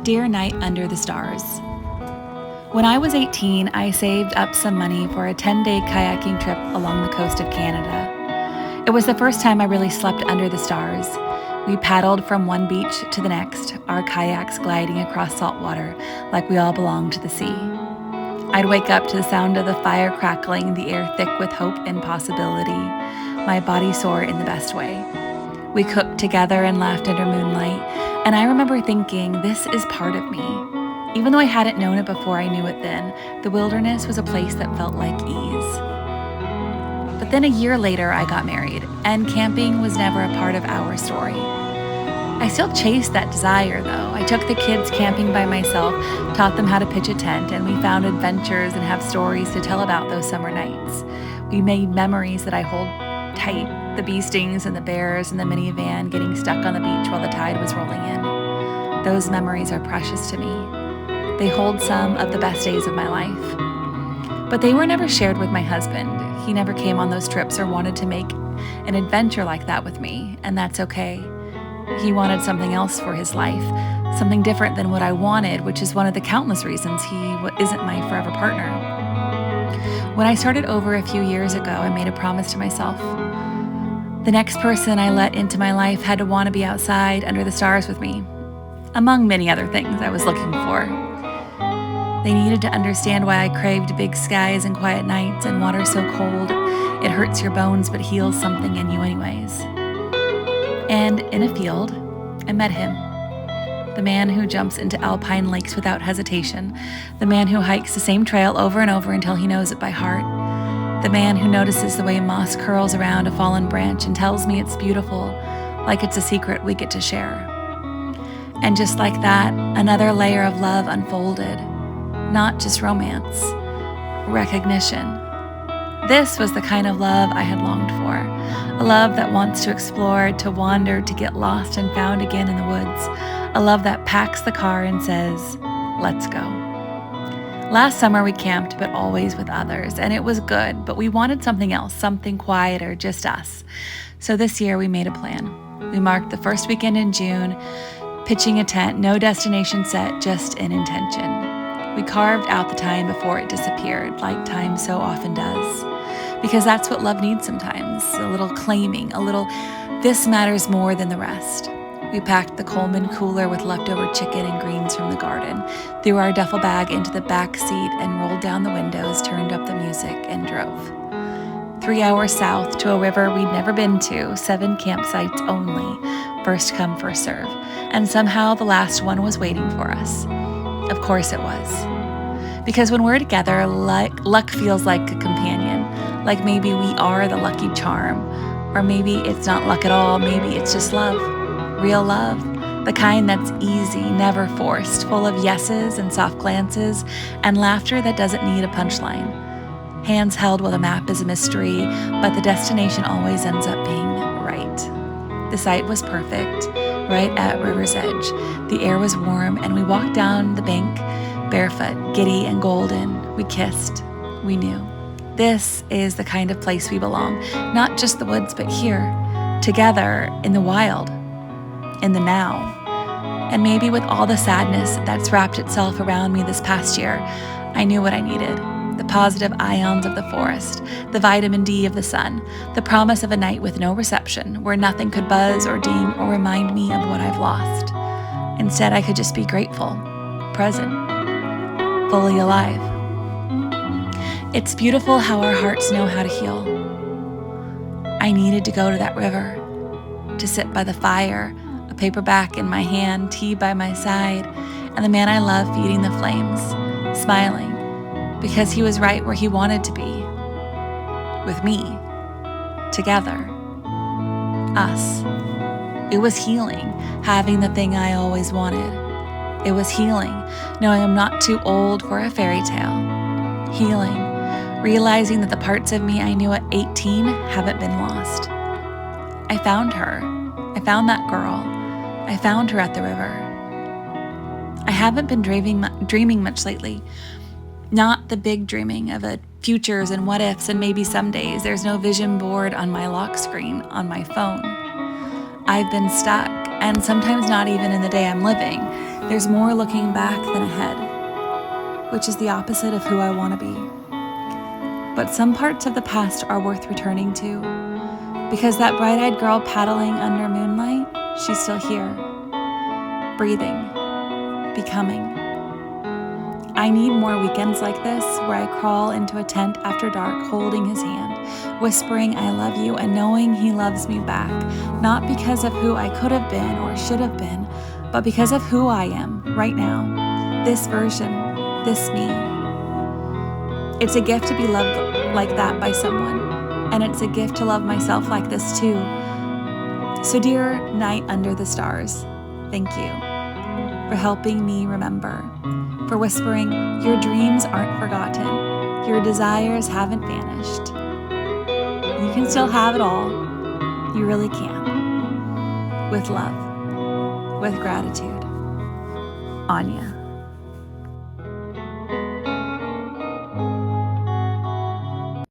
Dear Night Under the Stars. When I was 18, I saved up some money for a 10-day kayaking trip along the coast of Canada. It was the first time I really slept under the stars. We paddled from one beach to the next, our kayaks gliding across salt water like we all belonged to the sea. I'd wake up to the sound of the fire crackling, the air thick with hope and possibility, my body sore in the best way. We cooked together and laughed under moonlight, and I remember thinking, this is part of me. Even though I hadn't known it before I knew it then, the wilderness was a place that felt like ease. But then a year later, I got married, and camping was never a part of our story. I still chased that desire, though. I took the kids camping by myself, taught them how to pitch a tent, and we found adventures and have stories to tell about those summer nights. We made memories that I hold tight, the bee stings and the bears and the minivan getting stuck on the beach while the tide was rolling in. Those memories are precious to me. They hold some of the best days of my life. But they were never shared with my husband. He never came on those trips or wanted to make an adventure like that with me, and that's okay. He wanted something else for his life, something different than what I wanted, which is one of the countless reasons he isn't my forever partner. When I started over a few years ago, I made a promise to myself. The next person I let into my life had to want to be outside under the stars with me, among many other things I was looking for. They needed to understand why I craved big skies and quiet nights and water so cold it hurts your bones but heals something in you anyways. And in a field, I met him. The man who jumps into alpine lakes without hesitation. The man who hikes the same trail over and over until he knows it by heart. The man who notices the way moss curls around a fallen branch and tells me it's beautiful, like it's a secret we get to share. And just like that, another layer of love unfolded. Not just romance, recognition. This was the kind of love I had longed for. A love that wants to explore, to wander, to get lost and found again in the woods. A love that packs the car and says, let's go. Last summer we camped, but always with others, and it was good, but we wanted something else, something quieter, just us. So this year we made a plan. We marked the first weekend in June, pitching a tent, no destination set, just an intention. We carved out the time before it disappeared, like time so often does. Because that's what love needs sometimes, a little claiming, a little, this matters more than the rest. We packed the Coleman cooler with leftover chicken and greens from the garden, threw our duffel bag into the back seat and rolled down the windows, turned up the music, and drove. 3 hours south to a river we'd never been to, 7 campsites only, first come, first serve. And somehow the last one was waiting for us. Of course it was. Because when we're together, luck feels like a companion, like maybe we are the lucky charm, or maybe it's not luck at all, maybe it's just love. Real love, the kind that's easy, never forced, full of yeses and soft glances, and laughter that doesn't need a punchline. Hands held while the map is a mystery, but the destination always ends up being right. The site was perfect, right at river's edge. The air was warm, and we walked down the bank, barefoot, giddy and golden. We kissed. We knew. This is the kind of place we belong, not just the woods, but here, together in the wild. In the now. And maybe with all the sadness that's wrapped itself around me this past year, I knew what I needed. The positive ions of the forest, the vitamin D of the sun, the promise of a night with no reception, where nothing could buzz or ding or remind me of what I've lost. Instead, I could just be grateful, present, fully alive. It's beautiful how our hearts know how to heal. I needed to go to that river, to sit by the fire, a paperback in my hand, tea by my side, and the man I love feeding the flames, smiling, because he was right where he wanted to be, with me, together, us. It was healing, having the thing I always wanted. It was healing, knowing I'm not too old for a fairy tale. Healing, realizing that the parts of me I knew at 18 haven't been lost. I found her. I found that girl. I found her at the river. I haven't been dreaming much lately. Not the big dreaming of futures and what ifs and maybe some days. There's no vision board on my lock screen on my phone. I've been stuck, and sometimes not even in the day I'm living, There's more looking back than ahead, which is the opposite of who I want to be. But some parts of the past are worth returning to, because that bright-eyed girl paddling under moonlight, she's still here, breathing, becoming. I need more weekends like this where I crawl into a tent after dark holding his hand, whispering I love you and knowing he loves me back, not because of who I could have been or should have been, but because of who I am right now, this version, this me. It's a gift to be loved like that by someone, and it's a gift to love myself like this too. So dear night under the stars, thank you for helping me remember, for whispering your dreams aren't forgotten, your desires haven't vanished. You can still have it all, you really can, with love, with gratitude. Anya.